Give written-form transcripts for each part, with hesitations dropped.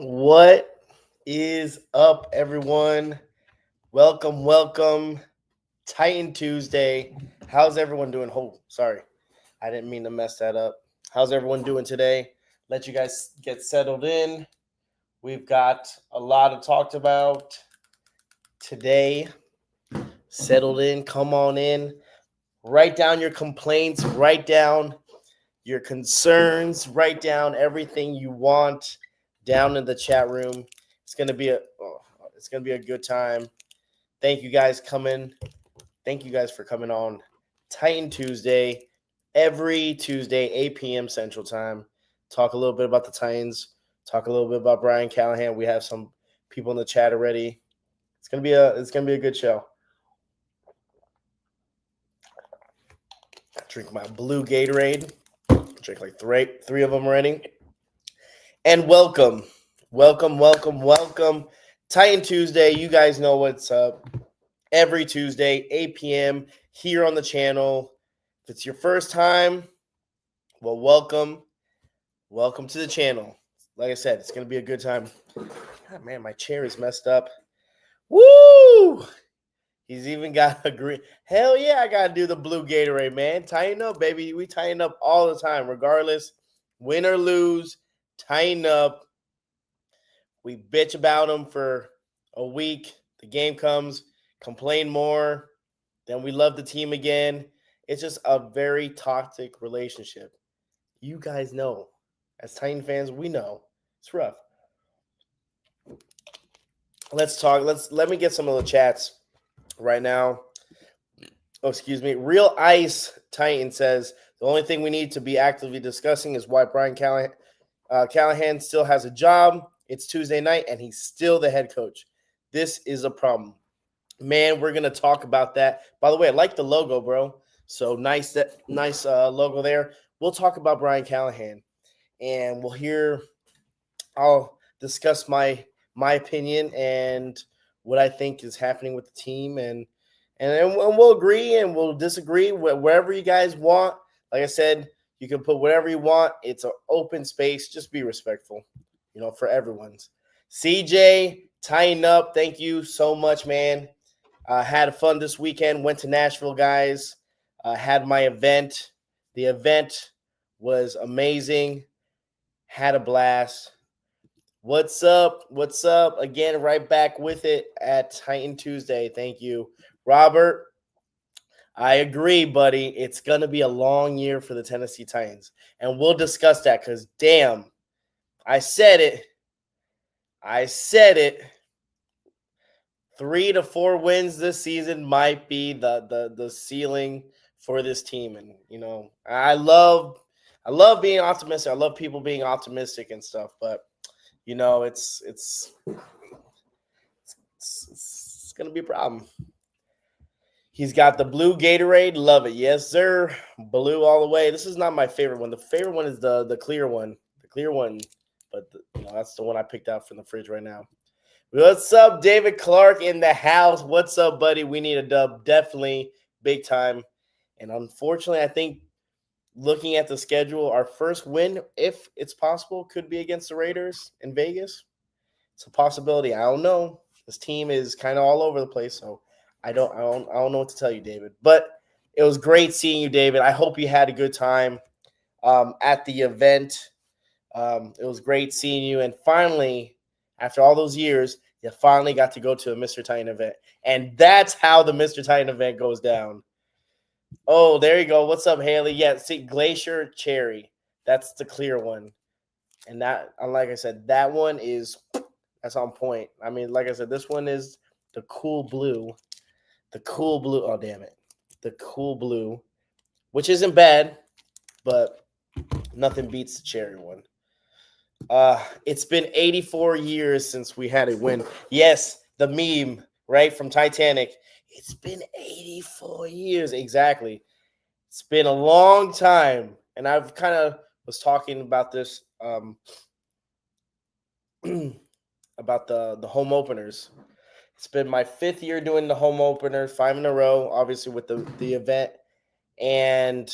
What is up, everyone? Welcome. Titan Tuesday. How's everyone doing? Oh, sorry. I didn't mean to mess that up. How's everyone doing today? Let you guys get settled in. We've got a lot to talk about today. Settled in. Come on in. Write down your complaints. Write down your concerns. Write down everything you want down in the chat room. It's gonna be a good time. Thank you guys coming. Thank you guys for coming on Titan Tuesday every Tuesday 8 p.m. Central Time. Talk a little bit about the Titans. Talk a little bit about Brian Callahan. We have some people in the chat already. It's gonna be a good show. Drink my blue Gatorade. Drink like three of them already. And welcome. Titan Tuesday. You guys know what's up. Every Tuesday, 8 p.m. here on the channel. If it's your first time, well, welcome. Welcome to the channel. Like I said, it's going to be a good time. God, man, my chair is messed up. Woo! He's even got a green. Hell yeah, I got to do the blue Gatorade, man. Tighten up, baby. We tighten up all the time, regardless, win or lose, tighten up. We bitch about them for a week. The game comes, complain more. Then we love the team again. It's just a very toxic relationship. You guys know. As Titan fans, we know. It's rough. Let's talk. Let me get some of the chats right now. Oh, excuse me. Real Ice Titan says the only thing we need to be actively discussing is why Brian Callahan still has a job. It's Tuesday night, and he's still the head coach. This is a problem. Man, we're going to talk about that. By the way, I like the logo, bro. So nice logo there. We'll talk about Brian Callahan, and I'll discuss my opinion and what I think is happening with the team, and we'll agree and we'll disagree wherever you guys want. Like I said, you can put whatever you want. It's an open space. Just be respectful, for everyone's. CJ, tying up. Thank you so much, man. Had fun this weekend. Went to Nashville, guys. Had my event. The event was amazing. Had a blast. What's up? Again, right back with it at Titan Tuesday. Thank you. Robert, I agree, buddy. It's going to be a long year for the Tennessee Titans. And we'll discuss that because, damn, I said it. 3 to 4 wins this season might be the ceiling for this team. And, I love being optimistic. I love people being optimistic and stuff. But, it's going to be a problem. He's got the blue Gatorade. Love it. Yes, sir. Blue all the way. This is not my favorite one. The favorite one is the clear one. The clear one. But, that's the one I picked out from the fridge right now. What's up, David Clark in the house? What's up, buddy? We need a dub. Definitely big time. And unfortunately, I think looking at the schedule, our first win, if it's possible, could be against the Raiders in Vegas. It's a possibility. I don't know. This team is kind of all over the place, so I don't know what to tell you, David. But it was great seeing you, David. I hope you had a good time at the event. It was great seeing you. And finally, after all those years, you finally got to go to a Mr. Titan event. And that's how the Mr. Titan event goes down. Oh, there you go. What's up, Haley? Yeah, see, Glacier Cherry. That's the clear one. And that, like I said, that's on point. I mean, like I said, this one is the cool blue. The cool blue. Oh, damn it. The cool blue, which isn't bad, but nothing beats the cherry one. It's been 84 years since we had a win. Yes, the meme, right, from Titanic. It's been 84 years. Exactly. It's been a long time. And I've kind of was talking about this about the home openers. It's been my 5th year doing the home opener, 5 in a row, obviously with the event. And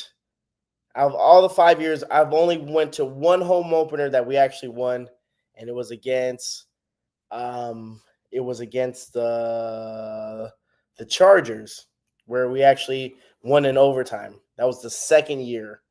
out of all the 5 years, I've only went to one home opener that we actually won, and it was against um, the Chargers, where we actually won in overtime. That was the second year.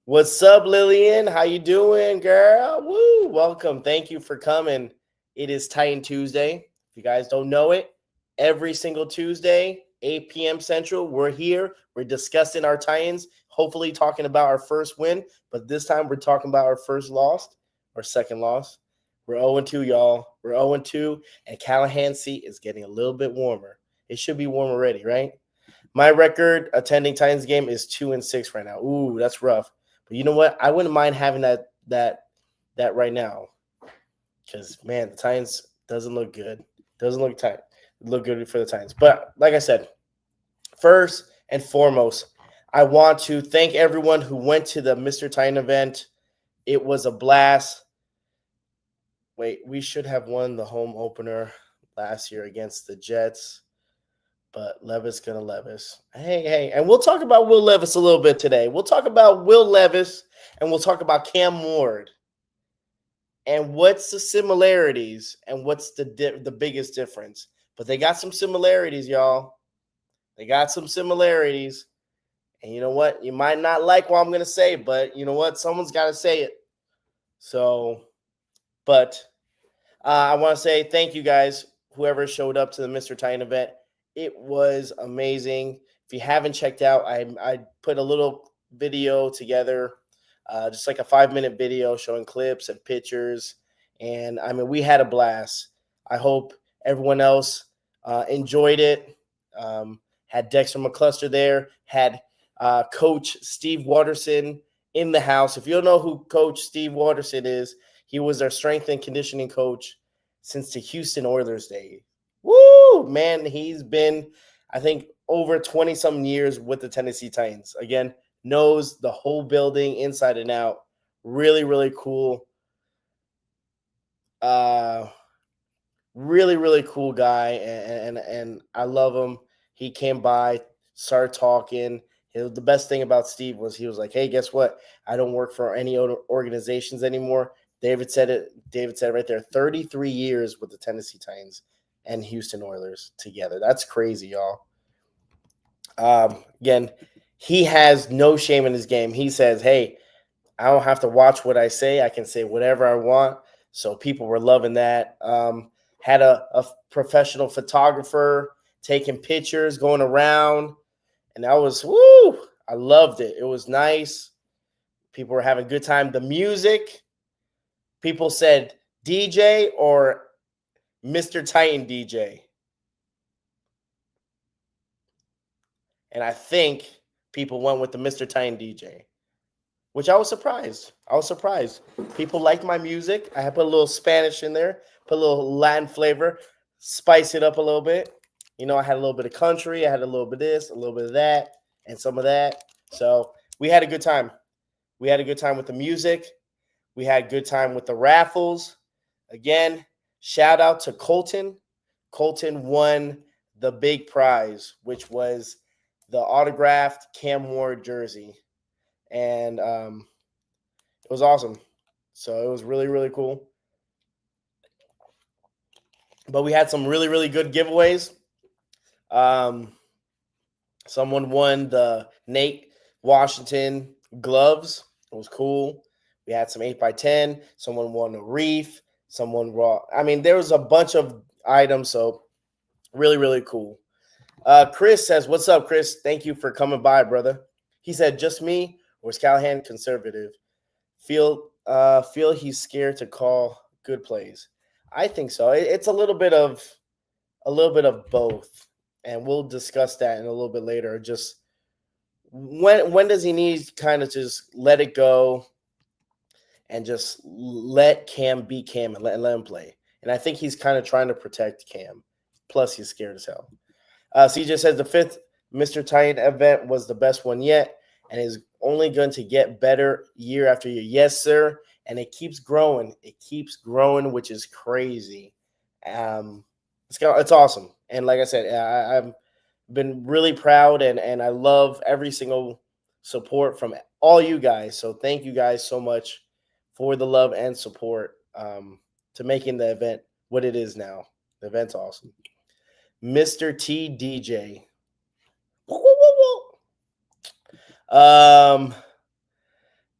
What's up, Lillian? How you doing, girl? Woo! Welcome. Thank you for coming. It is Titan Tuesday. If you guys don't know it, every single Tuesday, 8 p.m. Central, we're here. We're discussing our Titans, hopefully talking about our first win, but this time we're talking about our first loss or second loss. We're 0-2, y'all. We're 0-2, and Callahan's seat is getting a little bit warmer. It should be warm already, right? My record attending Titans game is 2-6 right now. Ooh, that's rough. But you know what? I wouldn't mind having that right now, because man, the Titans doesn't look good. Doesn't look good for the Titans. But like I said, first and foremost, I want to thank everyone who went to the Mr. Titan event. It was a blast. Wait, we should have won the home opener last year against the Jets, but Levis gonna Levis. Hey, and we'll talk about Will Levis a little bit today. We'll talk about Will Levis, and we'll talk about Cam Ward, and what's the similarities, and what's the biggest difference. But they got some similarities, y'all. They got some similarities, and you know what? You might not like what I'm gonna say, but you know what? Someone's got to say it. So, but I want to say thank you guys, whoever showed up to the Mr. Titan event. It was amazing. If you haven't checked out, I put a little video together, just like a 5-minute video showing clips and pictures. And I mean, we had a blast. I hope everyone else enjoyed it. Had Dexter McCluster there, had Coach Steve Watterson in the house. If you don't know who Coach Steve Watterson is, he was our strength and conditioning coach since the Houston Oilers days. Woo! Man, he's been, I think, over 20-something years with the Tennessee Titans. Again, knows the whole building inside and out. Really, really cool. Really, really cool guy, and I love him. He came by, started talking. The best thing about Steve was he was like, hey, guess what? I don't work for any other organizations anymore. David said it right there. 33 years with the Tennessee Titans and Houston Oilers together. That's crazy, y'all. Again, he has no shame in his game. He says, hey, I don't have to watch what I say. I can say whatever I want. So people were loving that. Had a professional photographer taking pictures, going around. And that was, woo, I loved it. It was nice. People were having a good time. The music, people said DJ or Mr. Titan DJ. And I think people went with the Mr. Titan DJ, which I was surprised. People liked my music. I had put a little Spanish in there, put a little Latin flavor, spice it up a little bit. You know, I had a little bit of country. I had a little bit of this, a little bit of that, and some of that. So we had a good time. We had a good time with the music. We had a good time with the raffles. Again, shout out to Colton. Colton won the big prize, which was the autographed Cam Ward jersey. And it was awesome. So it was really, really cool. But we had some really, really good giveaways. Someone won the Nate Washington gloves. It was cool. We had some 8x10. Someone won a wreath. There was a bunch of items. So really, really cool. Chris says, what's up, Chris? Thank you for coming by, brother. He said, just me, or is Callahan conservative? Feel he's scared to call good plays. I think so. It's a little bit of both, and we'll discuss that in a little bit later. Just when does he need to kind of just let it go and just let Cam be Cam and let him play? And I think he's kind of trying to protect Cam. Plus, he's scared as hell. CJ says the 5th Mr. Titan event was the best one yet and is only going to get better year after year. Yes, sir. And it keeps growing. It keeps growing, which is crazy. It's awesome. And like I said, I've been really proud and I love every single support from all you guys. So thank you guys so much for the love and support to making the event what it is now. The event's awesome. Mr. T DJ.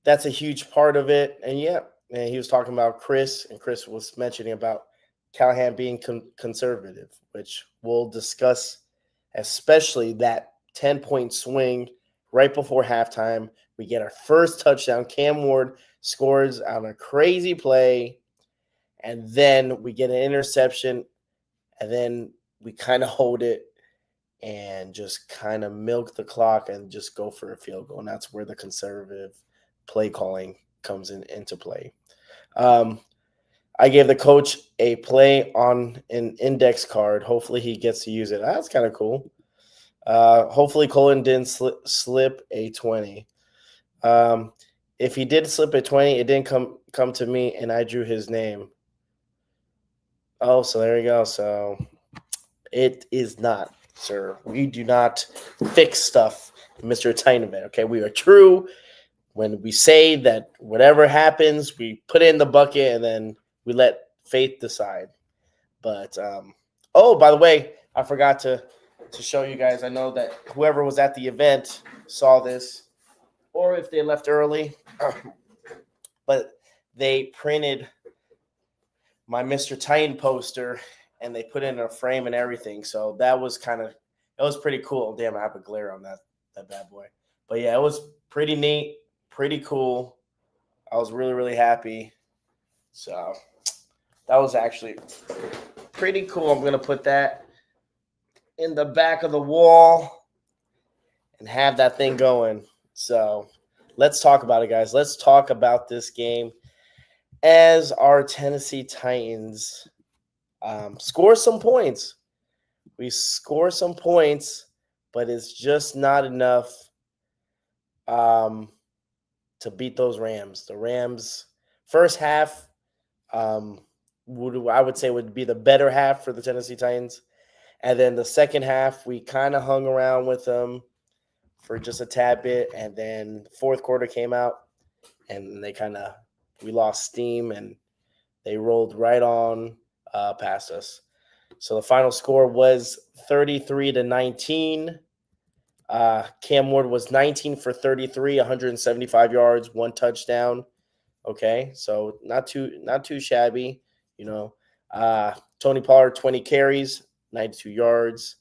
That's a huge part of it. And yeah, and he was talking about Chris, and Chris was mentioning about Callahan being conservative, which we'll discuss, especially that 10-point swing right before halftime. We get our first touchdown. Cam Ward scores on a crazy play, and then we get an interception, and then we kind of hold it and just kind of milk the clock and just go for a field goal. And that's where the conservative play calling comes into play. I gave the coach a play on an index card. Hopefully he gets to use it. That's kind of cool. Hopefully Colin didn't slip a 20. If he did slip a 20, it didn't come to me, and I drew his name. Oh, so there you go. So it is not, sir. We do not fix stuff, Mr. Tynevent. Okay, we are true. When we say that whatever happens, we put it in the bucket and then we let faith decide. But oh, by the way, I forgot to show you guys. I know that whoever was at the event saw this, or if they left early, but they printed my Mr. Titan poster and they put it in a frame and everything. So that was it was pretty cool. Damn, I have a glare on that bad boy. But yeah, it was pretty neat. Pretty cool. I was really, really happy. So that was actually pretty cool. I'm going to put that in the back of the wall and have that thing going. So let's talk about it, guys. Let's talk about this game as our Tennessee Titans score some points. We score some points, but it's just not enough to beat those Rams. The Rams first half I would say would be the better half for the Tennessee Titans. And then the second half, we kind of hung around with them for just a tad bit. And then fourth quarter came out and we lost steam and they rolled right on past us. So the final score was 33-19. Cam Ward was 19 for 33, 175 yards, 1 touchdown. Okay, so not too shabby, you know. Tony Pollard, 20 carries, 92 yards.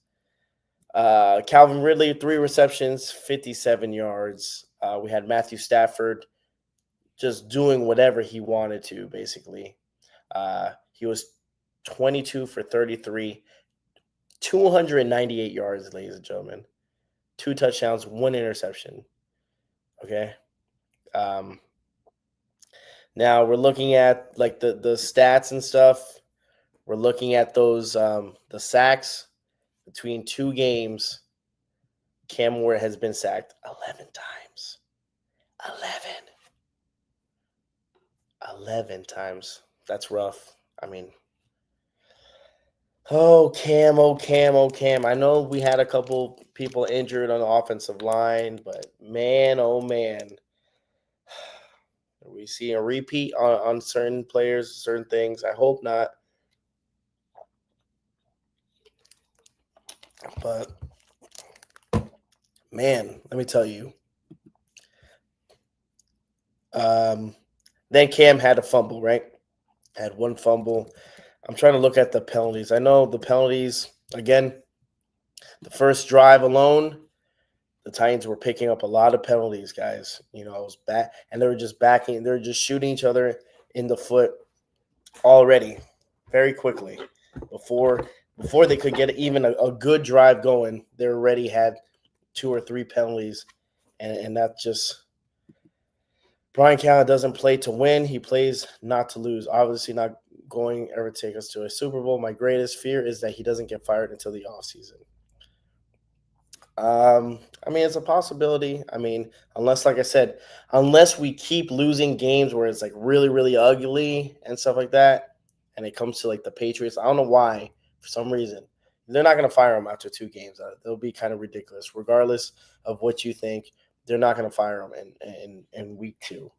Calvin Ridley, 3 receptions, 57 yards. We had Matthew Stafford just doing whatever he wanted to, basically. He was 22 for 33, 298 yards, ladies and gentlemen. 2 touchdowns, 1 interception. Okay. Now we're looking at like the stats and stuff. We're looking at those the sacks between 2 games. Cam Ward has been sacked 11 times. 11 times. That's rough. I mean, oh Cam. I know we had a couple people injured on the offensive line, but man, oh man. Are we seeing a repeat on certain players, certain things? I hope not. But, man, let me tell you. Then Cam had a fumble, right? Had 1 fumble. I'm trying to look at the penalties. I know the penalties, again, the first drive alone, the Titans were picking up a lot of penalties, guys. You know, I was back, and they were just backing. They were just shooting each other in the foot already, very quickly. Before they could get even a good drive going, they already had 2 or 3 penalties, and that's just Brian Callahan doesn't play to win. He plays not to lose. Obviously, not going ever take us to a Super Bowl. My greatest fear is that he doesn't get fired until the offseason. I mean, it's a possibility. I mean, unless, like I said, unless we keep losing games where it's like really, really ugly and stuff like that, and it comes to like the Patriots, I don't know why, for some reason, they're not going to fire him after 2 games. They'll be kind of ridiculous, regardless of what you think. They're not going to fire him in week 2.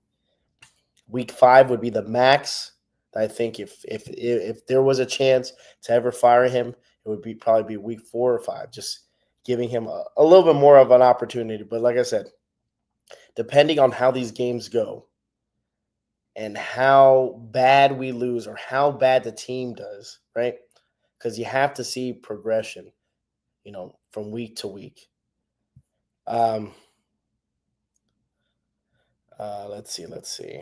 Week 5 would be the max. I think if there was a chance to ever fire him, it would be probably be week 4 or 5, just giving him a little bit more of an opportunity. But like I said, depending on how these games go and how bad we lose or how bad the team does, right? Because you have to see progression, from week to week. Um, let's see.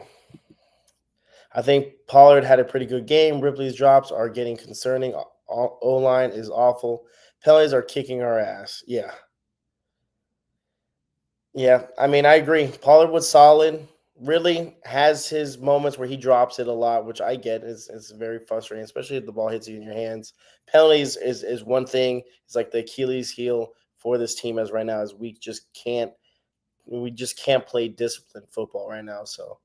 I think Pollard had a pretty good game. Ripley's drops are getting concerning. O-line is awful. Penalties are kicking our ass. Yeah. Yeah. I mean, I agree. Pollard was solid. Really has his moments where he drops it a lot, which I get. It's very frustrating, especially if the ball hits you in your hands. Penalties is one thing. It's like the Achilles heel for this team as right now is we just can't play disciplined football right now. So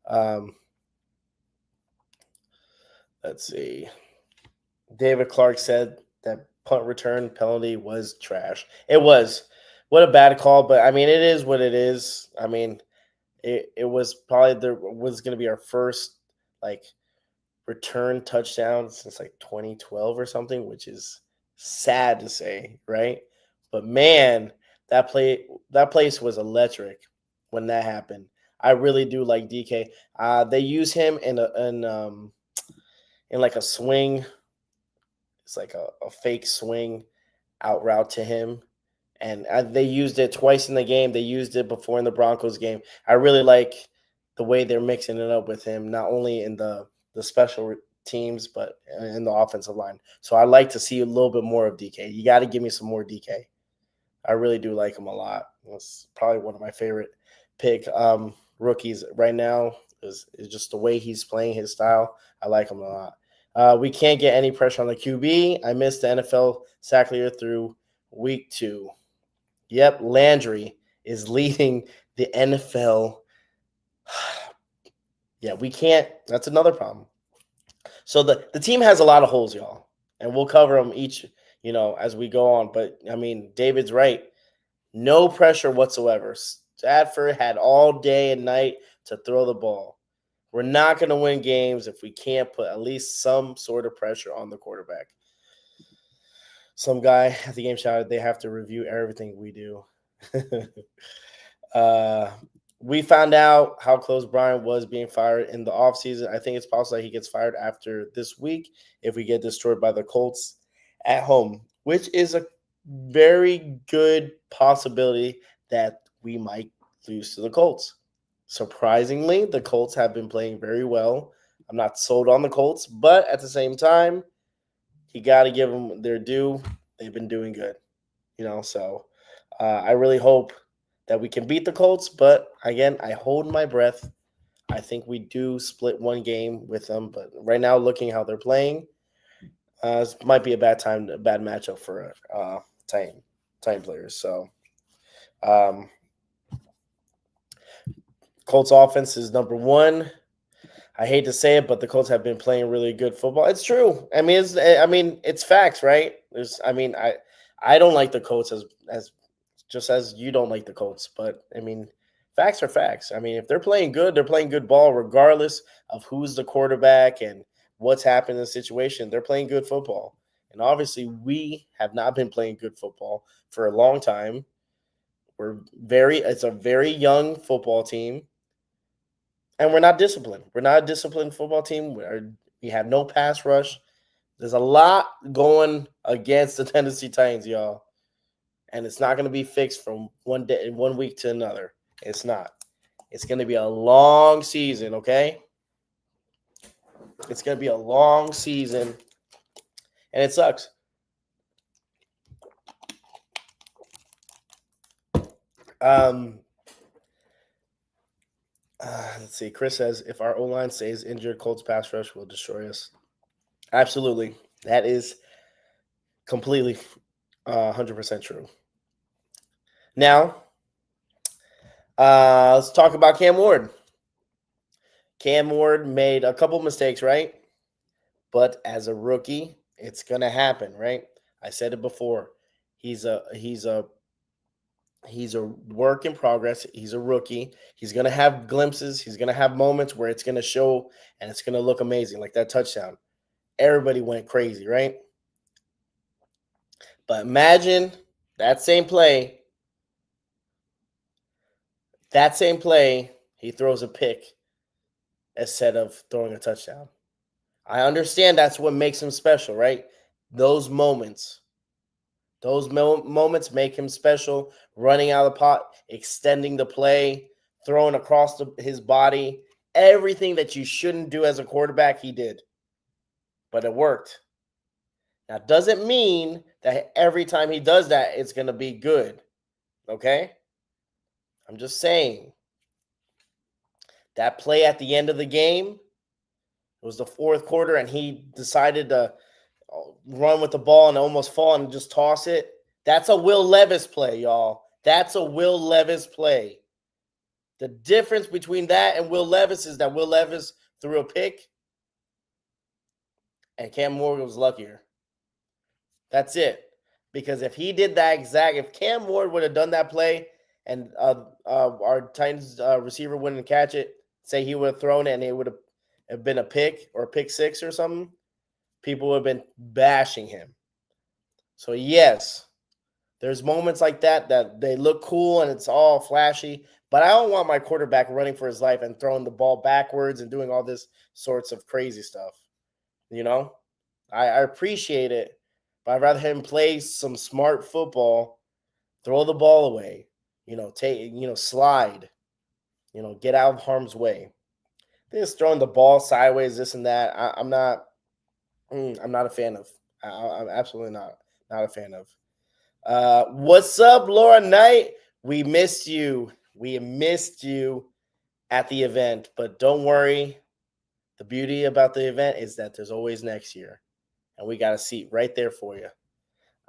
um, let's see. David Clark said that punt return penalty was trash. It was. What a bad call, but I mean, it is what it is. I mean, it was probably there was going to be our first like return touchdown since like 2012 or something, which is sad to say, right? But man, that place was electric when that happened. I really do like DK. They use him in like a swing. It's like a fake swing out route to him. And they used it twice in the game. They used it before in the Broncos game. I really like the way they're mixing it up with him, not only in the special teams, but in the offensive line. So I like to see a little bit more of DK. You got to give me some more DK. I really do like him a lot. It's probably one of my favorite rookies right now. Is just the way he's playing his style. I like him a lot. We can't get any pressure on the QB. I missed the NFL sack leader through week 2. Yep, Landry is leading the NFL. Yeah, we can't. That's another problem. So the team has a lot of holes, y'all, and we'll cover them each, as we go on. But I mean, David's right. No pressure whatsoever. Stafford had all day and night to throw the ball. We're not going to win games if we can't put at least some sort of pressure on the quarterback. Some guy at the game shouted, they have to review everything we do. We found out how close Brian was being fired in the offseason. I think it's possible that he gets fired after this week if we get destroyed by the Colts at home, which is a very good possibility that we might lose to the Colts. Surprisingly, the Colts have been playing very well. I'm not sold on the Colts, but at the same time, you got to give them their due. They've been doing good, so I really hope that we can beat the Colts. But again, I hold my breath. I think we do split one game with them. But right now, looking how they're playing, this might be a bad matchup for Titan players. So Colts offense is number 1. I hate to say it, but the Colts have been playing really good football. It's true. I mean, it's facts, right? I don't like the Colts as just as you don't like the Colts, but I mean, facts are facts. I mean, if they're playing good, they're playing good ball, regardless of who's the quarterback and what's happening in the situation. They're playing good football, and obviously, we have not been playing good football for a long time. It's a very young football team. And we're not disciplined. We're not a disciplined football team. We have no pass rush. There's a lot going against the Tennessee Titans, y'all. And it's not going to be fixed from one week to another. It's not. It's going to be a long season, okay? It's going to be a long season. And it sucks. Let's see. Chris says, if our O-line stays injured, Colts pass rush will destroy us. Absolutely. That is completely 100% true. Now, let's talk about Cam Ward. Cam Ward made a couple mistakes, right? But as a rookie, it's going to happen, right? I said it before. He's a He's a work in progress. He's a rookie. He's going to have glimpses. He's going to have moments where it's going to show and it's going to look amazing, like that touchdown. Everybody went crazy, right? But imagine that same play, he throws a pick instead of throwing a touchdown. I understand that's what makes him special, right? Those moments. Those moments make him special. Running out of the pot, extending the play, throwing across his body, everything that you shouldn't do as a quarterback, he did. But it worked. Now, doesn't mean that every time he does that, it's going to be good. Okay? I'm just saying. That play at the end of the game, it was the fourth quarter, and he decided to run with the ball and almost fall and just toss it. That's a Will Levis play, y'all. That's a Will Levis play. The difference between that and Will Levis is that Will Levis threw a pick and Cam Ward was luckier. That's it. Because if he did that if Cam Ward would have done that play and our Titans receiver wouldn't catch it, say he would have thrown it and it would have been a pick or a pick six or something, people would have been bashing him. So, yes, there's moments like that they look cool and it's all flashy, but I don't want my quarterback running for his life and throwing the ball backwards and doing all this sorts of crazy stuff. You know, I appreciate it, but I'd rather him play some smart football, throw the ball away, slide, get out of harm's way. Just throwing the ball sideways, this and that. I'm not a fan of. I'm absolutely not a fan of. What's up, Laura Knight? We missed you. We missed you at the event, but don't worry. The beauty about the event is that there's always next year, and we got a seat right there for you.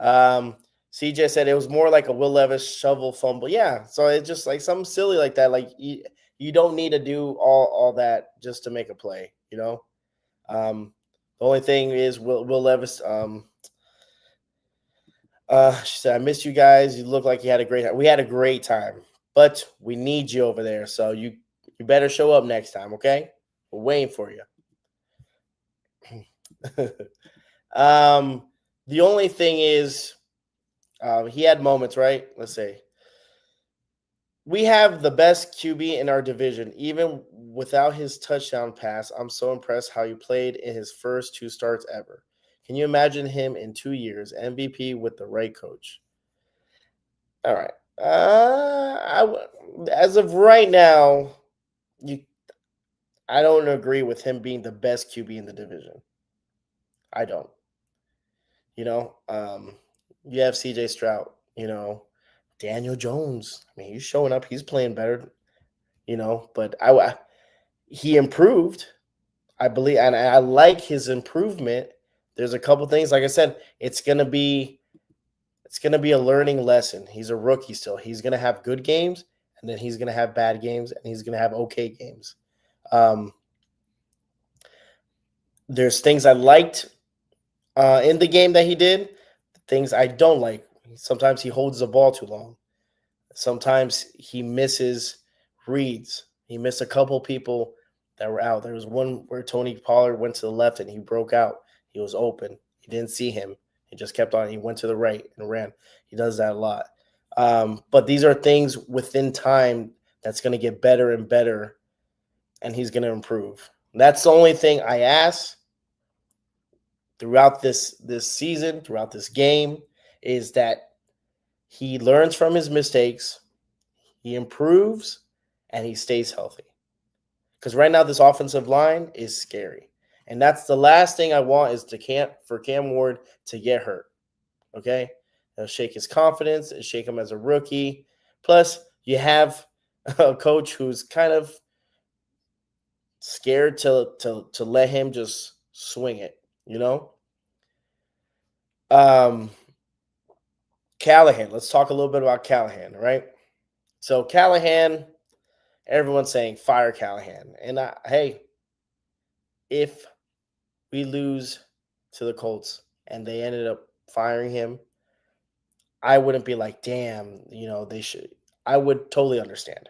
CJ said it was more like a Will Levis shovel fumble. Yeah, so it's just like something silly like that. Like you don't need to do all that just to make a play, The only thing is Will Levis. She said, "I missed you guys. You look like you had a great time. We had a great time, but we need you over there. So you better show up next time, okay? We're waiting for you." The only thing is, he had moments, right? Let's say we have the best QB in our division, even without his touchdown pass. I'm so impressed how he played in his first 2 starts ever. Can you imagine him in 2 years, MVP with the right coach? All right. As of right now, I don't agree with him being the best QB in the division. I don't. You have CJ Stroud, Daniel Jones. I mean, he's showing up. He's playing better, but he improved. I believe, and I like his improvement. There's a couple things, like I said, it's gonna be a learning lesson. He's a rookie still. He's gonna have good games, and then he's gonna have bad games, and he's gonna have okay games. There's things I liked in the game that he did, things I don't like. Sometimes he holds the ball too long. Sometimes he misses reads. He missed a couple people that were out. There was one where Tony Pollard went to the left and he broke out. He was open. He didn't see him. He just kept on. He went to the right and ran. He does that a lot. But these are things within time that's going to get better and better, and he's going to improve. That's the only thing I ask throughout this season, throughout this game, is that he learns from his mistakes, he improves, and he stays healthy. Because right now, this offensive line is scary. And that's the last thing I want is for Cam Ward to get hurt. Okay? It'll shake his confidence. It'll shake him as a rookie. Plus, you have a coach who's kind of scared to let him just swing it, Callahan. Let's talk a little bit about Callahan, right? So Callahan, everyone's saying fire Callahan. And hey, if we lose to the Colts and they ended up firing him, I wouldn't be like, damn, they should. I would totally understand.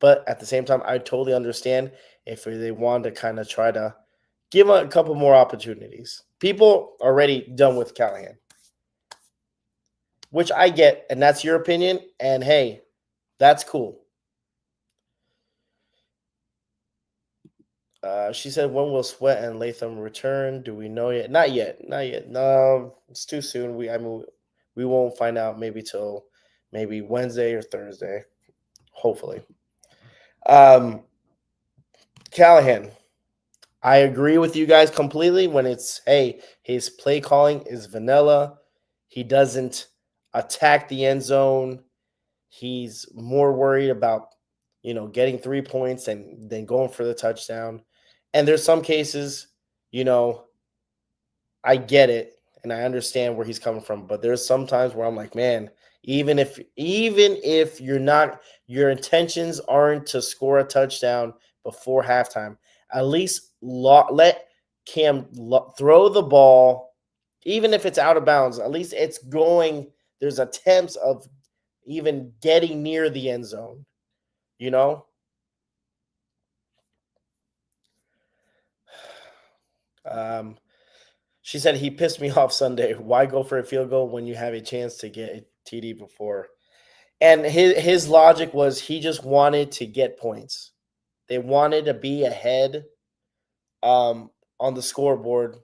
But at the same time, I totally understand if they want to kind of try to give a couple more opportunities. People are already done with Callahan, which I get, and that's your opinion. And hey, that's cool. She said, "When will Sweat and Latham return? Do we know yet? Not yet. Not yet. No, it's too soon. We won't find out maybe till maybe Wednesday or Thursday, hopefully." Um, Callahan, I agree with you guys completely when it's, hey, his play calling is vanilla. He doesn't attack the end zone. He's more worried about, getting 3 points and then going for the touchdown. And there's some cases, you know, I get it and I understand where he's coming from, but there's some times where I'm like, man, even if your intentions aren't to score a touchdown before halftime, at least let Cam throw the ball, even if it's out of bounds. At least it's going. There's attempts of even getting near the end zone. You know. Um, She said he pissed me off Sunday. Why go for a field goal when you have a chance to get a TD before? And his logic was he just wanted to get points. They wanted to be ahead on the scoreboard.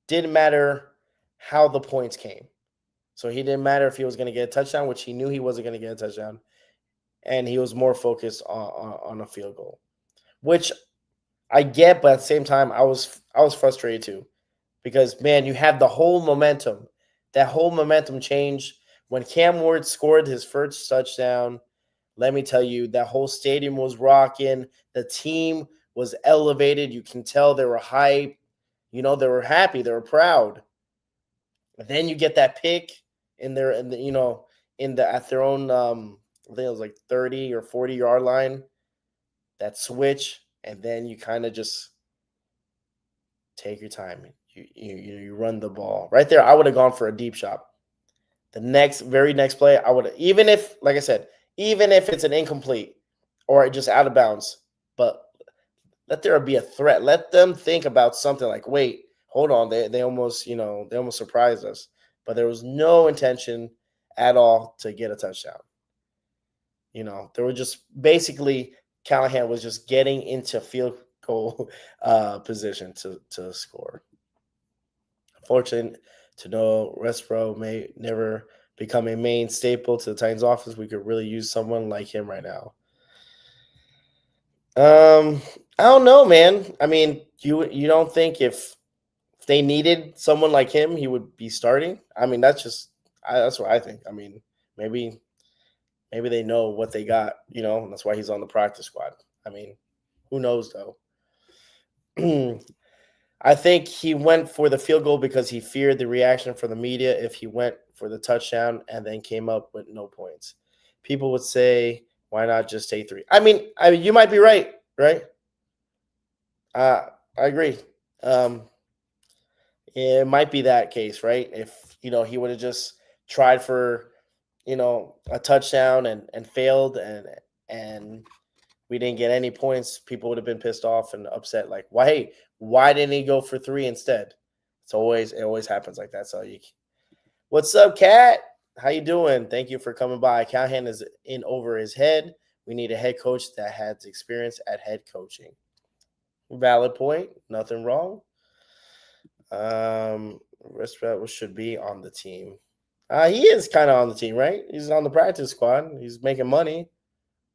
Didn't matter how the points came. So he didn't matter if he was going to get a touchdown, which he knew he wasn't going to get a touchdown. And he was more focused on a field goal, which I get, but at the same time, I was frustrated too. Because, man, you had the whole momentum. That whole momentum changed when Cam Ward scored his first touchdown. Let me tell you, that whole stadium was rocking. The team was elevated. You can tell they were hyped. They were happy. They were proud. And then you get that pick in their, at their own, I think it was like 30 or 40-yard line. That switch, and then you kind of just take your time. You run the ball right there. I would have gone for a deep shot. The very next play, I would, even if, like I said, even if it's an incomplete or just out of bounds, but let there be a threat. Let them think about something like, wait, hold on, they almost surprised us, but there was no intention at all to get a touchdown. They were just basically Callahan was just getting into field goal position to score. Fortunate to know Westbrook may never become a main staple to the Titans offense. We could really use someone like him right now. I don't know, man. I mean, you don't think if they needed someone like him, he would be starting? I mean, that's what I think. I mean, maybe they know what they got, and that's why he's on the practice squad. I mean, who knows though? I think he went for the field goal because he feared the reaction from the media if he went for the touchdown and then came up with no points. People would say, why not just take 3? I mean, you might be right? I agree. It might be that case, right? If, he would have just tried for, a touchdown and failed and we didn't get any points, people would have been pissed off and upset. Like, why didn't he go for 3 instead? It always happens like that. So what's up, Cat? How you doing? Thank you for coming by. Callahan is in over his head. We need a head coach that has experience at head coaching. Valid point. Nothing wrong. Restaurant should be on the team. He is kind of on the team, right? He's on the practice squad. He's making money.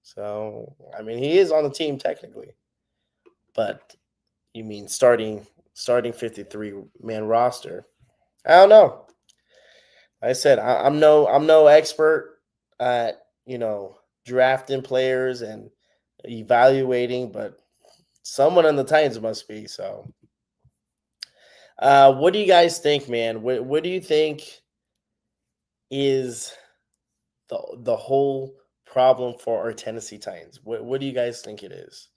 So, I mean, he is on the team technically. But you mean starting 53-man roster? I don't know. Like I said, I'm no expert at drafting players and evaluating, but someone on the Titans must be. So, what do you guys think, man? What do you think is the whole problem for our Tennessee Titans? What do you guys think it is?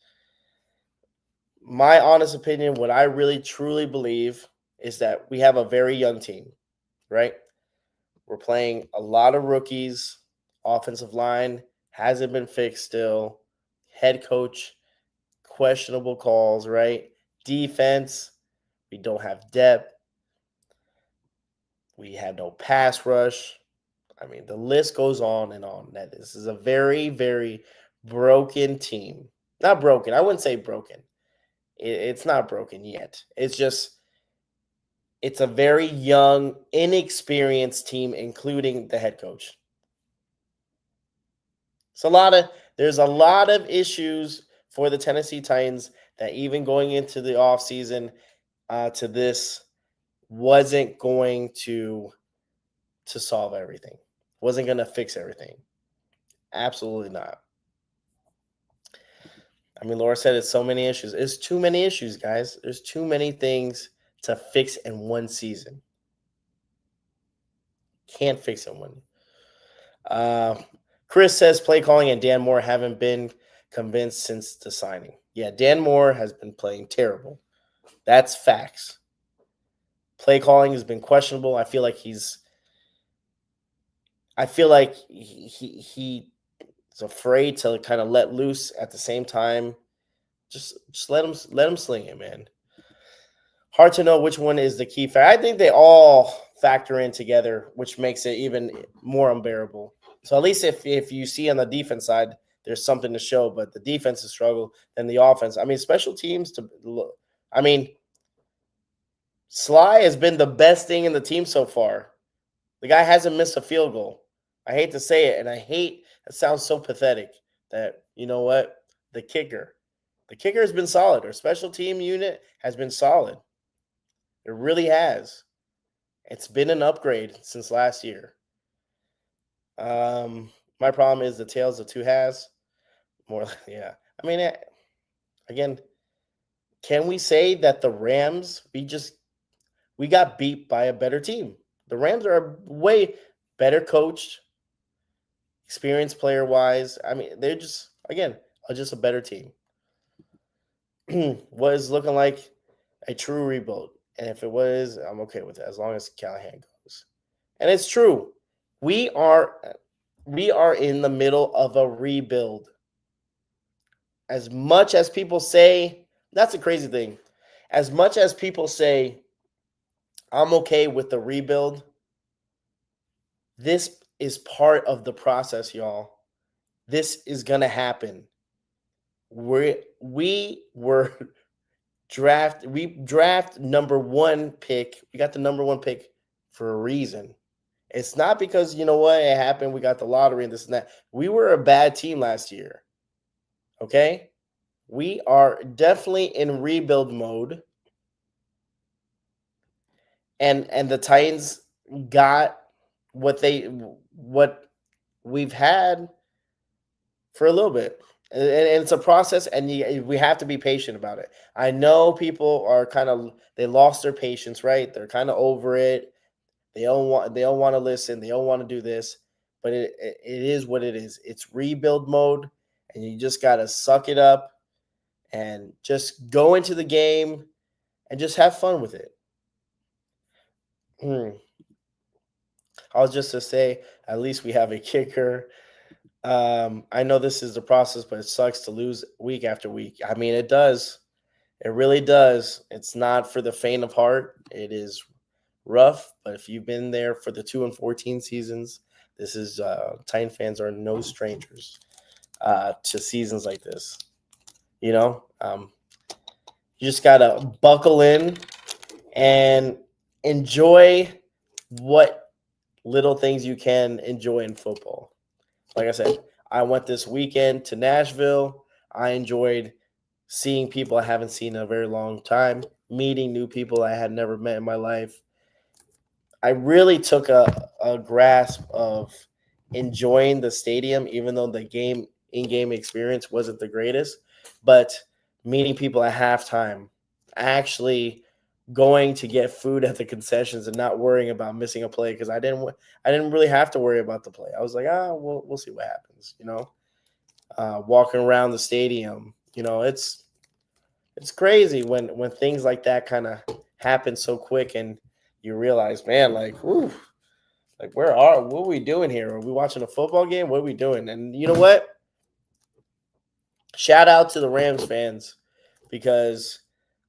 My honest opinion, what I really truly believe is that we have a very young team, right? We're playing a lot of rookies. Offensive line hasn't been fixed still. Head coach, questionable calls, right? Defense, we don't have depth. We have no pass rush. I mean, the list goes on and on. That this is a very, very broken team. Not broken. I wouldn't say broken. It's not broken yet. It's a very young, inexperienced team, including the head coach. There's a lot of issues for the Tennessee Titans that even going into the offseason to this wasn't going to solve everything. Wasn't going to fix everything. Absolutely not. I mean, Laura said it's so many issues. It's too many issues, guys. There's too many things to fix in one season. Can't fix it one. Chris says play calling and Dan Moore haven't been convinced since the signing. Yeah, Dan Moore has been playing terrible. That's facts. Play calling has been questionable. I feel like he's afraid to kind of let loose at the same time. Just let him sling it, man. Hard to know which one is the key factor. I think they all factor in together, which makes it even more unbearable. So at least if you see on the defense side, there's something to show, but the defense is struggle, then the offense. I mean, special teams Sly has been the best thing in the team so far. The guy hasn't missed a field goal. I hate to say it, and it sounds so pathetic that, you know what, the kicker has been solid. Our special team unit has been solid. It really has. It's been an upgrade since last year. My problem is the tails of two halves. Yeah. I mean, again, can we say that the Rams, we got beat by a better team? The Rams are way better coached, experienced player-wise. I mean, they're just a better team. What is looking like a true rebuild. And if it was, I'm okay with it as long as Callahan goes. And it's true. We are in the middle of a rebuild. As much as people say, that's a crazy thing. As much as people say, I'm okay with the rebuild, this is part of the process, y'all. This is going to happen. We draft number one pick. We got the number one pick for a reason. It's not because, you know what, it happened. We got the lottery and this and that. We were a bad team last year. Okay? We are definitely in rebuild mode. And the Titans got what we've had for a little bit. And it's a process, and we have to be patient about it. I know people are they lost their patience, right? They're kind of over it. They don't want to listen. They don't want to do this, but it is what it is. It's rebuild mode, and you just got to suck it up and just go into the game and just have fun with it. I was just to say, at least we have a kicker. I know this is the process, but it sucks to lose week after week. I mean, it does. It really does. It's not for the faint of heart. It is rough, but if you've been there for the 2-14 seasons, this is Titan fans are no strangers to seasons like this. You know, you just gotta buckle in and enjoy what little things you can enjoy in football. Like I said, I went this weekend to Nashville. I enjoyed seeing people I haven't seen in a very long time, meeting new people I had never met in my life. I really took a grasp of enjoying the stadium, even though the in-game experience wasn't the greatest. But meeting people at halftime, actually going to get food at the concessions and not worrying about missing a play because I didn't really have to worry about the play. I was like, we'll see what happens, you know. Walking around the stadium, you know, it's crazy when things like that kind of happen so quick and you realize, man, like, ooh, Like, what are we doing here? Are we watching a football game? What are we doing? And you know what? Shout out to the Rams fans because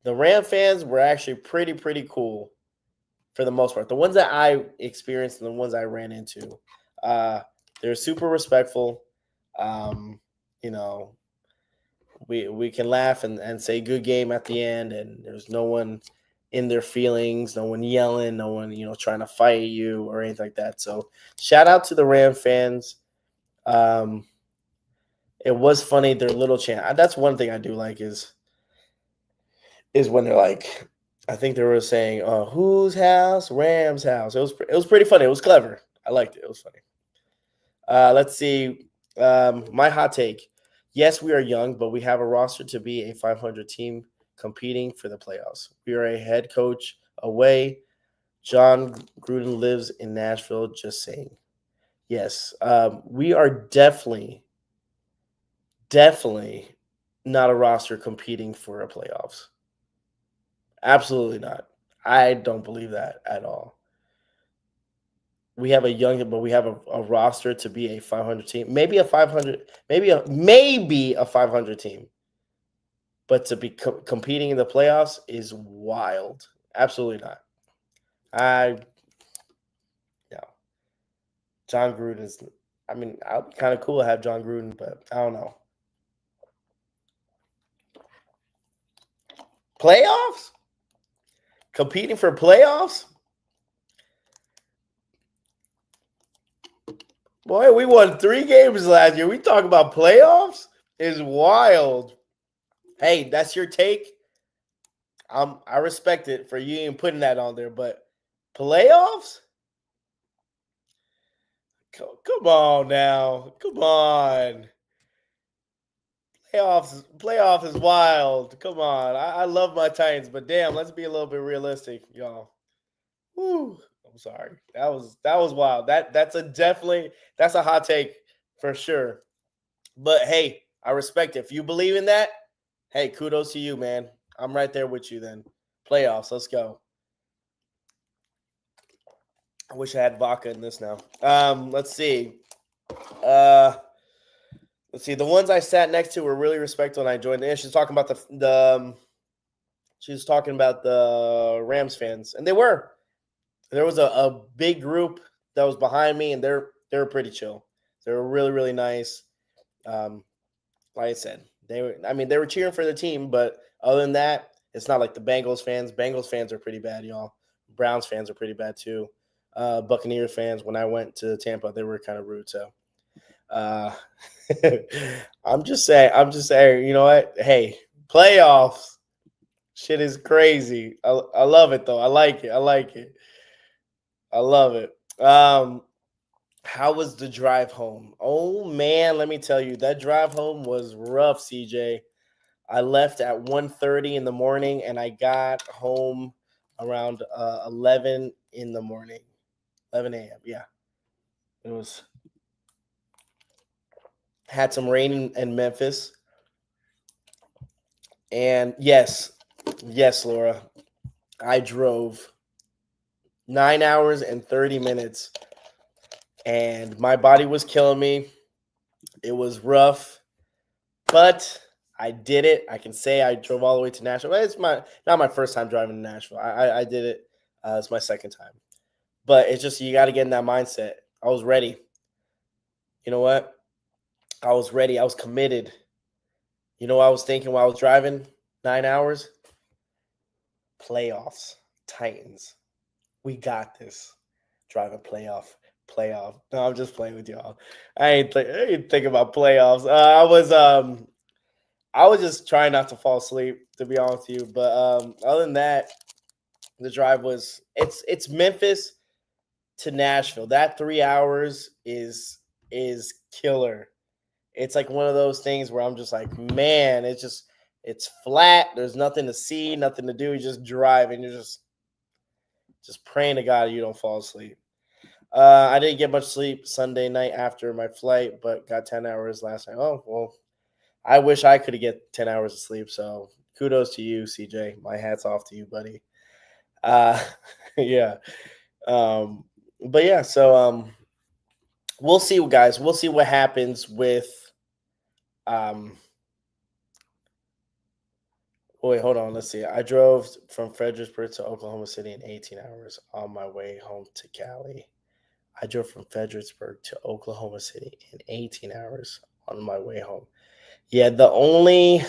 the Ram fans were actually pretty cool for the most part. The ones that I experienced and the ones I ran into, they're super respectful. Um, you know, we can laugh and say good game at the end, and there's no one in their feelings, no one yelling, no one trying to fight you or anything like that. So shout out to the Ram fans. Um, it was funny their little chant. That's one thing I do like is when they're like, I think they were saying, "Whose house? Rams house." It was pretty funny. It was clever. I liked it. It was funny. Let's see. My hot take. Yes, we are young, but we have a roster to be a 500 team competing for the playoffs. We are a head coach away. John Gruden lives in Nashville. Just saying. Yes, we are definitely not a roster competing for a playoffs. Absolutely not. I don't believe that at all. We have but we have a roster to be a 500 team, maybe a 500, maybe a 500 team, but to be competing in the playoffs is wild. Absolutely not. I no. John Gruden is. I mean, I'd be kind of cool to have John Gruden, but I don't know. Playoffs? Competing for playoffs? Boy, we won 3 games last year. We talk about playoffs? Is wild. Hey, that's your take. I respect it for you even putting that on there, but playoffs? Come on now. Come on. Playoffs is wild. Come on. I love my Titans, but damn, let's be a little bit realistic, y'all. Whew. I'm sorry. That was wild. That's a hot take for sure. But hey, I respect it. If you believe in that, hey, kudos to you, man. I'm right there with you then. Playoffs, let's go. I wish I had vodka in this now. Let's see. Uh let's see. The ones I sat next to were really respectful and I joined in. She's talking about she was talking about the Rams fans. And they were. There was a big group that was behind me, and they were pretty chill. They were really nice. Like I said, they were cheering for the team, but other than that, it's not like the Bengals fans. Bengals fans are pretty bad, y'all. Browns fans are pretty bad too. Buccaneer fans, when I went to Tampa, they were kind of rude. So uh, I'm just saying, you know what? Hey, playoffs. Shit is crazy. I love it though. I like it. I love it. How was the drive home? Oh man, let me tell you, that drive home was rough, CJ. I left at 1:30 in the morning and I got home around 11 in the morning. 11 a.m. Yeah. It was had some rain in Memphis. And yes, Laura, I drove 9 hours and 30 minutes and my body was killing me. It was rough, but I did it. I can say I drove all the way to Nashville. It's not my first time driving to Nashville. I did it. It's my second time. But it's just you got to get in that mindset. I was ready. You know what? I was ready. I was committed. You know what I was thinking while I was driving 9 hours? Playoffs. Titans. We got this. Driving playoff. No, I'm just playing with y'all. I ain't thinking about playoffs. I was just trying not to fall asleep, to be honest with you. But other than that, the drive was it's Memphis to Nashville. That 3 hours is killer. It's like one of those things where I'm just like, man, it's flat. There's nothing to see, nothing to do. You just drive and you're just praying to God you don't fall asleep. I didn't get much sleep Sunday night after my flight, but got 10 hours last night. Oh, well, I wish I could get 10 hours of sleep. So kudos to you, CJ. My hat's off to you, buddy. Uh, yeah. but yeah, so we'll see, guys. We'll see what happens with um. Wait, hold on. Let's see. I drove from Fredericksburg to Oklahoma City in 18 hours on my way home to Cali. I drove from Fredericksburg to Oklahoma City in 18 hours on my way home. Yeah, the only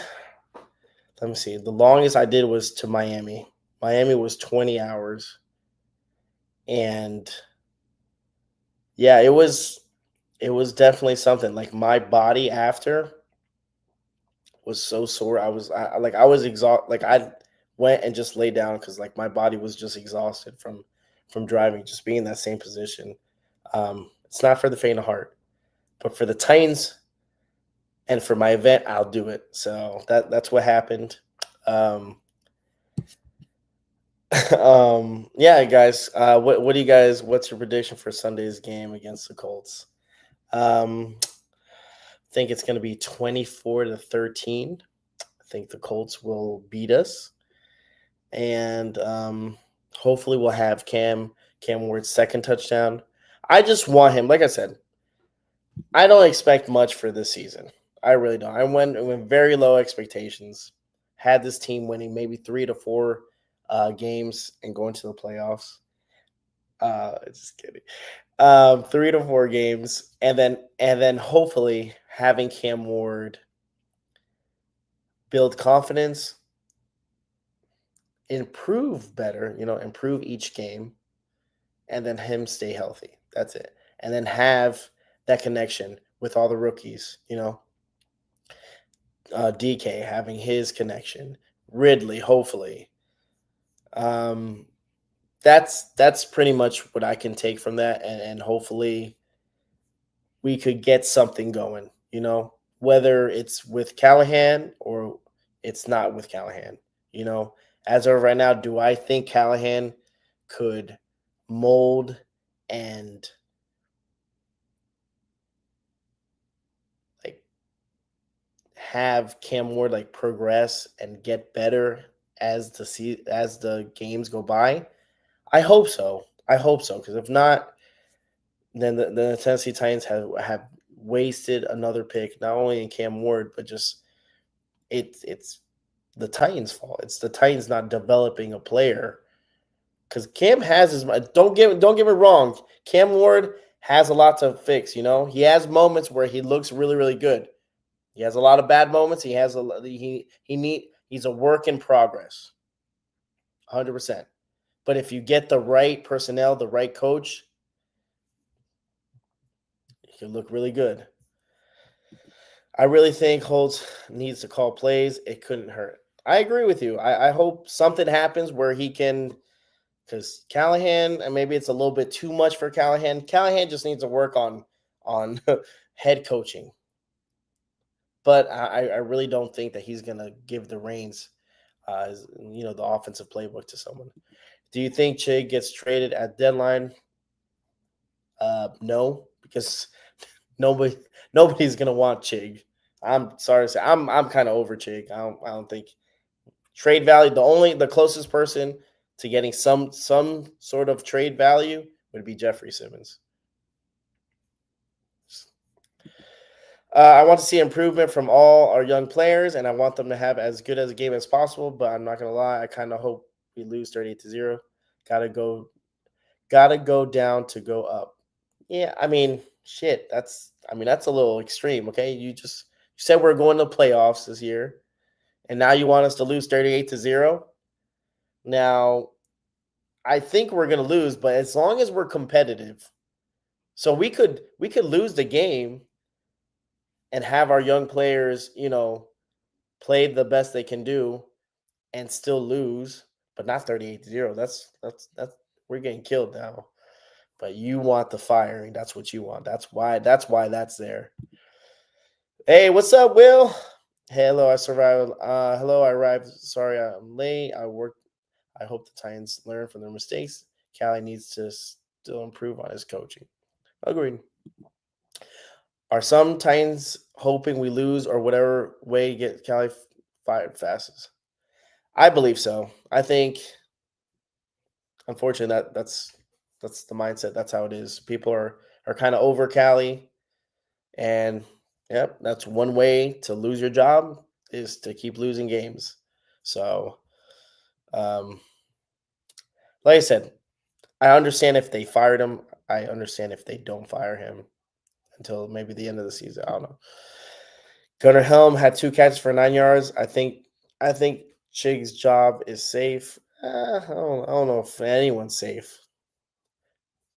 let me see. The longest I did was to Miami. Miami was 20 hours, and yeah, it was definitely something. Like my body after was so sore. I was exhausted. Like I went and just laid down because like my body was just exhausted from driving, just being in that same position. It's not for the faint of heart, but for the Titans and for my event, I'll do it. So that's what happened. Um, yeah, guys. What do you guys? What's your prediction for Sunday's game against the Colts? I think it's going to be 24-13. I think the Colts will beat us, and hopefully we'll have Cam Ward's second touchdown. I just want him. Like I said, I don't expect much for this season. I really don't. I went with very low expectations. Had this team winning maybe 3 to 4 games and going to the playoffs. Just kidding. 3 to 4 games, and then hopefully having Cam Ward build confidence, improve better, improve each game, and then him stay healthy. That's it. And then have that connection with all the rookies, DK having his connection, Ridley, hopefully. Um, that's pretty much what I can take from that, and hopefully we could get something going, whether it's with Callahan or it's not with Callahan, you know. As of right now, do I think Callahan could mold and like have Cam Ward like progress and get better as the games go by? I hope so. I hope so, because if not, then the Tennessee Titans have wasted another pick, not only in Cam Ward, but just it's the Titans' fault. It's the Titans not developing a player, because Cam has his. Don't get me wrong. Cam Ward has a lot to fix. He has moments where he looks really really good. He has a lot of bad moments. He's a work in progress, 100%. But if you get the right personnel, the right coach, he can look really good. I really think Holtz needs to call plays. It couldn't hurt. I agree with you. I hope something happens where he can, because Callahan, and maybe it's a little bit too much for Callahan. Callahan just needs to work on head coaching. But I really don't think that he's gonna give the reins, the offensive playbook to someone. Do you think Chig gets traded at deadline? No, because nobody nobody's gonna want Chig. I'm sorry to say, I'm kind of over Chig. I don't think trade value. The closest person to getting some sort of trade value would be Jeffrey Simmons. I want to see improvement from all our young players, and I want them to have as good as a game as possible. But I'm not gonna lie, I kind of hope we lose 38-0. Gotta go down to go up. Yeah, I mean, shit. That's a little extreme. Okay, you said we're going to playoffs this year, and now you want us to lose 38-0. Now, I think we're gonna lose, but as long as we're competitive, so we could lose the game and have our young players, play the best they can do and still lose, but not 38-0. That's we're getting killed now. But you want the firing. That's what you want. That's why that's there. Hey, what's up, Will? Hello, I survived. Hello, I arrived. Sorry, I'm late. I hope the Titans learn from their mistakes. Callie needs to still improve on his coaching. Agreed. Are some Titans hoping we lose or whatever way get Callie fired fastest? I believe so. I think, unfortunately, that's That's the mindset. That's how it is. People are kind of over Cali, and yep, that's one way to lose your job is to keep losing games. So, um, like I said, I understand if they fired him. I understand if they don't fire him until maybe the end of the season. I don't know. Gunnar Helm had 2 catches for 9 yards. I think Chig's job is safe. I don't know if anyone's safe.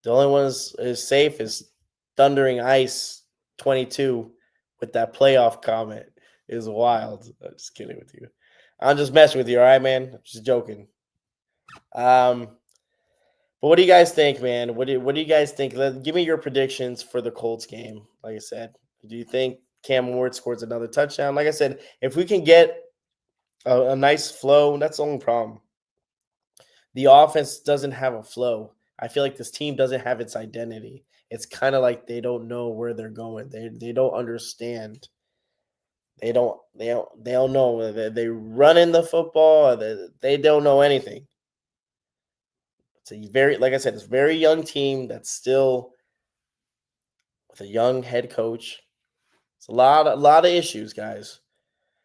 The only one is safe is Thundering Ice 22 with that playoff comment is wild. I'm just kidding with you. I'm just messing with you, all right, man? I'm just joking. But what do you guys think, man? What do you guys think? Give me your predictions for the Colts game. Like I said, do you think Cam Ward scores another touchdown? Like I said, if we can get a nice flow, that's the only problem. The offense doesn't have a flow. I feel like this team doesn't have its identity. It's kind of like they don't know where they're going. They don't understand. They don't know. They run in the football. They don't know anything. It's a very, like I said, it's a very young team that's still with a young head coach. It's a lot of issues, guys.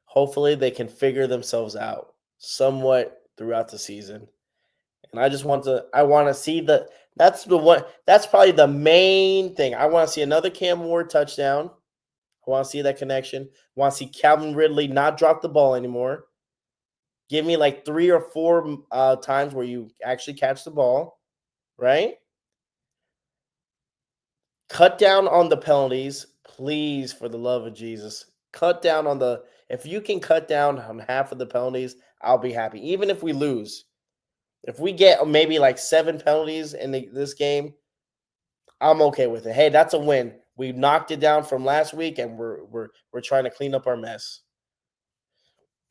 Hopefully they can figure themselves out somewhat throughout the season. And I want to see that's probably the main thing. I want to see another Cam Ward touchdown. I want to see that connection. I want to see Calvin Ridley not drop the ball anymore. Give me like 3 or 4 times where you actually catch the ball, right? Cut down on the penalties, please, for the love of Jesus. Cut down on if you can cut down on half of the penalties, I'll be happy. Even if we lose. If we get maybe like 7 penalties in this game, I'm okay with it. Hey, that's a win. We knocked it down from last week, and we're trying to clean up our mess.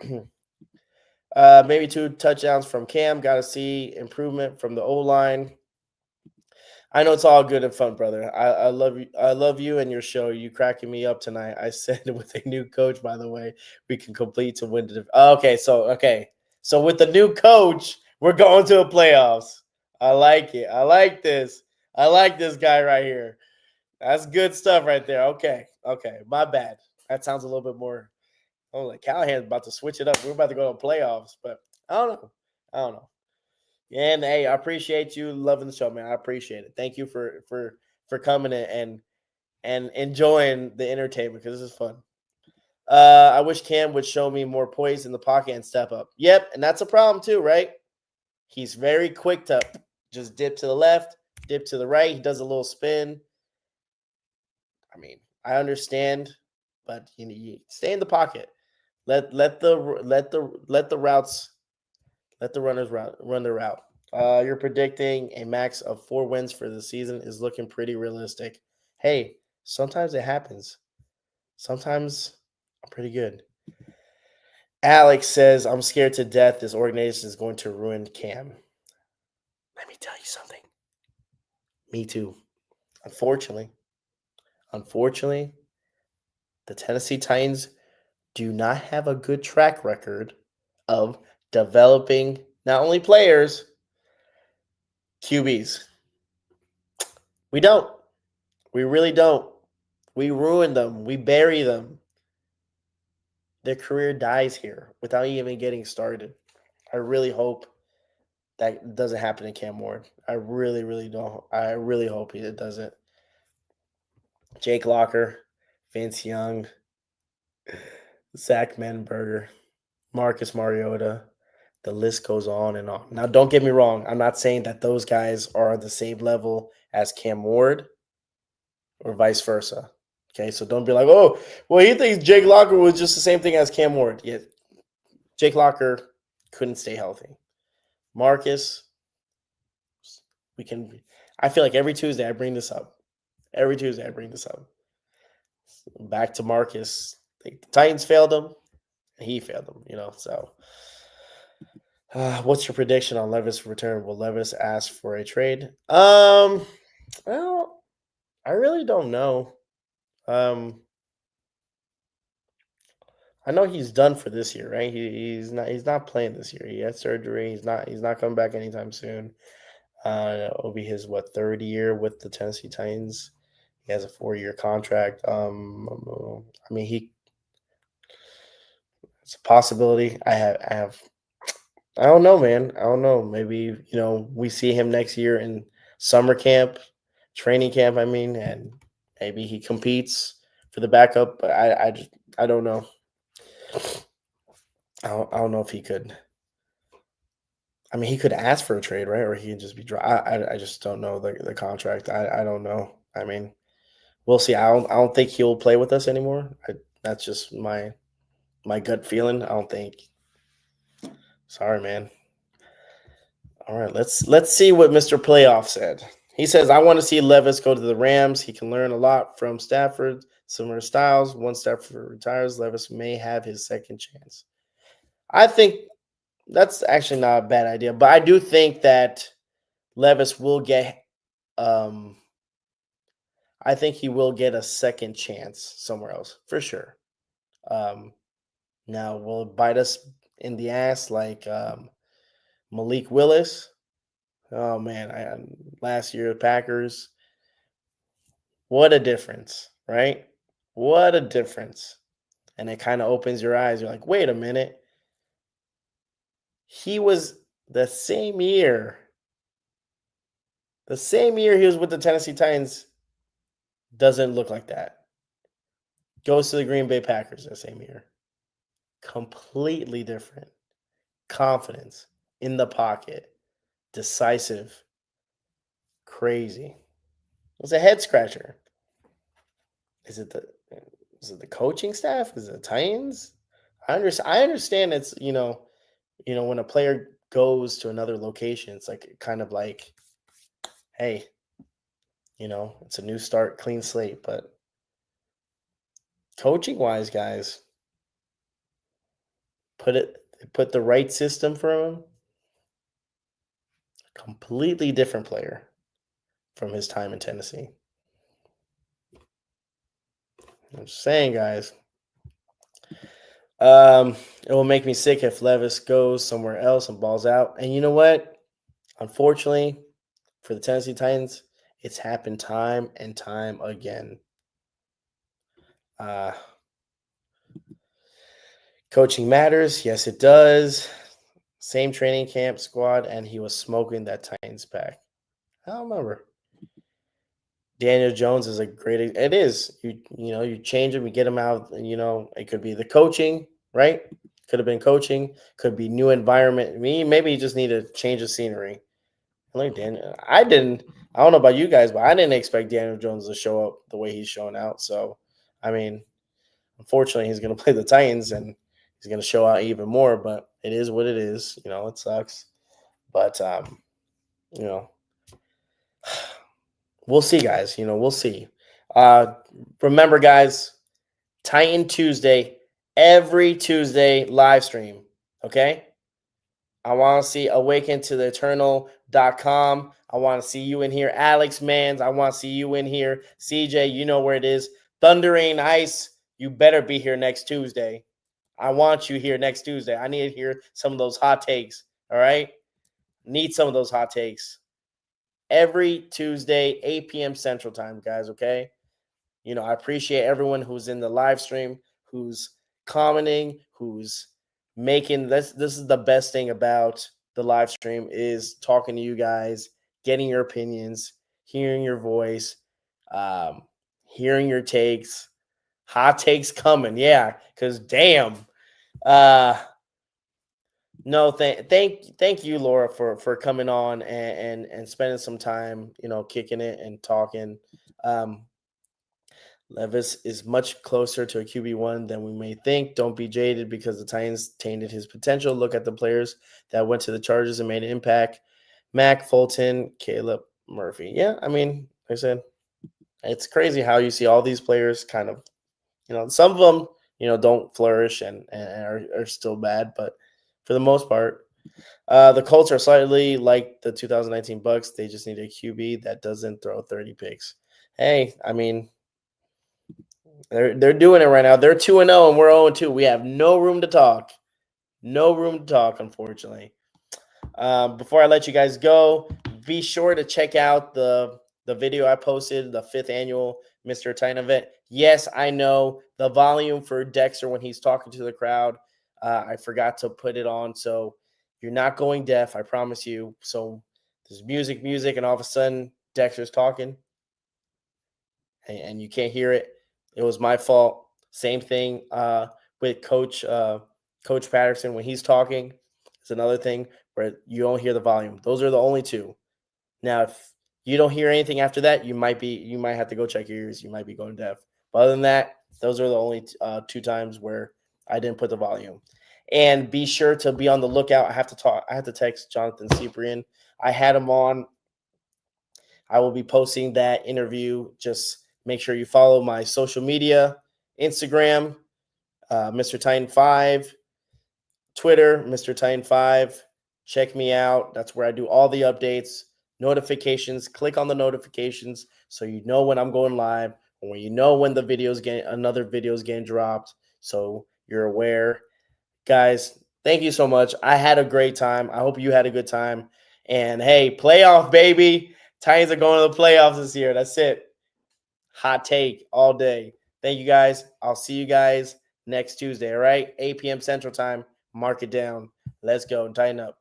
Maybe 2 touchdowns from Cam. Got to see improvement from the O-line. I know it's all good and fun, brother. I love you. I love you and your show. You cracking me up tonight. I said with a new coach, by the way, we can complete to win. Okay, so with the new coach, we're going to the playoffs. I like it. I like this. I like this guy right here. That's good stuff right there. Okay. My bad. That sounds a little bit more. Oh, like Callahan's about to switch it up. We're about to go to playoffs, but I don't know. And hey, I appreciate you loving the show, man. I appreciate it. Thank you for coming and enjoying the entertainment because this is fun. I wish Cam would show me more poise in the pocket and step up. Yep, and that's a problem too, right? He's very quick to just dip to the left, dip to the right. He does a little spin. I mean, I understand, but you stay in the pocket. Let the routes, let the runners run their route. You're predicting a max of 4 wins for the season is looking pretty realistic. Hey, sometimes it happens. Sometimes I'm pretty good. Alex says, I'm scared to death this organization is going to ruin Cam. Let me tell you something. Me too. Unfortunately, the Tennessee Titans do not have a good track record of developing not only players, QBs. We don't. We really don't. We ruin them. We bury them. Their career dies here without even getting started. I really hope that doesn't happen to Cam Ward. I really, really don't. I really hope it doesn't. Jake Locker, Vince Young, Zach Menberger, Marcus Mariota. The list goes on and on. Now, don't get me wrong. I'm not saying that those guys are on the same level as Cam Ward or vice versa. Okay, so don't be like, oh, well, he thinks Jake Locker was just the same thing as Cam Ward. Yeah, Jake Locker couldn't stay healthy. Marcus, I feel like every Tuesday I bring this up. Back to Marcus. The Titans failed him. He failed him, so. What's your prediction on Levis' return? Will Levis ask for a trade? Well, I really don't know. I know he's done for this year, right? He's not playing this year. He had surgery. He's not coming back anytime soon. It'll be his third year with the Tennessee Titans. He has a 4-year contract. I mean, it's a possibility. I don't know, man. I don't know. Maybe we see him next year in summer camp, training camp. I mean, and maybe he competes for the backup. But I don't know. I don't know if he could. I mean, he could ask for a trade, right? Or he could just be dry. I just don't know the contract. I don't know. I mean, we'll see. I don't think he'll play with us anymore. That's just my gut feeling. I don't think. Sorry, man. All right, let's see what Mr. Playoff said. He says, "I want to see Levis go to the Rams. He can learn a lot from Stafford, similar styles. Once Stafford retires, Levis may have his second chance." I think that's actually not a bad idea, but I do think that Levis will get I think he will get a second chance somewhere else for sure. Now, will it bite us in the ass like Malik Willis? Oh man, last year the Packers. What a difference, right? What a difference. And it kind of opens your eyes. You're like, wait a minute. He was the same year. The same year he was with the Tennessee Titans doesn't look like that. Goes to the Green Bay Packers that same year. Completely different. Confidence in the pocket. Decisive. Crazy. It was a head scratcher. Is it the coaching staff? Is it the Titans? I understand it's when a player goes to another location, it's like kind of like, hey, it's a new start, clean slate. But coaching wise, guys, put the right system for him. A completely different player from his time in Tennessee. I'm just saying, guys. It will make me sick if Levis goes somewhere else and balls out. And you know what? Unfortunately, for the Tennessee Titans, it's happened time and time again. Coaching matters. Yes, it does. Same training camp squad, and he was smoking that Titans pack. I don't remember. Daniel Jones is a great. It is. You change him, you get him out. It could be the coaching, right? Could have been coaching. Could be new environment. Maybe you just need to change the scenery. Like Daniel, I don't know about you guys, but I didn't expect Daniel Jones to show up the way he's showing out. So, I mean, unfortunately, he's going to play the Titans and he's going to show out even more. But it is what it is. It sucks. But we'll see, guys. We'll see. Remember, guys, Titan Tuesday, every Tuesday live stream. Okay. I want to see Awaken to the Eternal.com. I want to see you in here. Alex Mans, I want to see you in here. CJ, you know where it is. Thundering Ice, you better be here next Tuesday. I want you here next Tuesday. I need to hear some of those hot takes. All right? Need some of those hot takes. Every Tuesday, 8 p.m. Central Time, guys, okay? I appreciate everyone who's in the live stream, who's commenting, who's making this is the best thing about the live stream is talking to you guys, getting your opinions, hearing your voice, hearing your takes. Hot takes coming, yeah, because damn. No, thank you, Laura, for coming on and spending some time, kicking it and talking. Levis is much closer to a QB1 than we may think. Don't be jaded because the Titans tainted his potential. Look at the players that went to the Chargers and made an impact. Mac, Fulton, Caleb, Murphy. Yeah, I mean, like I said, it's crazy how you see all these players kind of, some of them, don't flourish and are still bad. But for the most part, the Colts are slightly like the 2019 Bucks. They just need a QB that doesn't throw 30 picks. Hey, I mean, they're doing it right now. They're 2-0 and we're 0-2. We have no room to talk. No room to talk, unfortunately. Before I let you guys go, be sure to check out the video I posted, the 5th annual Mr. Titan event. Yes, I know the volume for Dexter when he's talking to the crowd. I forgot to put it on, so you're not going deaf. I promise you. So there's music, and all of a sudden Dexter's talking, and you can't hear it. It was my fault. Same thing with Coach Patterson when he's talking. It's another thing where you don't hear the volume. Those are the only two. Now, if you don't hear anything after that, you might have to go check your ears. You might be going deaf. But other than that, those are the only 2 times where I didn't put the volume. And be sure to be on the lookout. I have to text Jonathan Cyprian. I had him on. I will be posting that interview. Just make sure you follow my social media, Instagram, Mr. Titan 5, Twitter, Mr. Titan 5. Check me out. That's where I do all the updates, notifications. Click on the notifications so you know when I'm going live, or when you know when another video is getting dropped, so you're aware. Guys, thank you so much. I had a great time. I hope you had a good time. And hey, playoff, baby. Titans are going to the playoffs this year. That's it. Hot take all day. Thank you, guys. I'll see you guys next Tuesday, all right? 8 p.m. Central Time. Mark it down. Let's go and tighten up.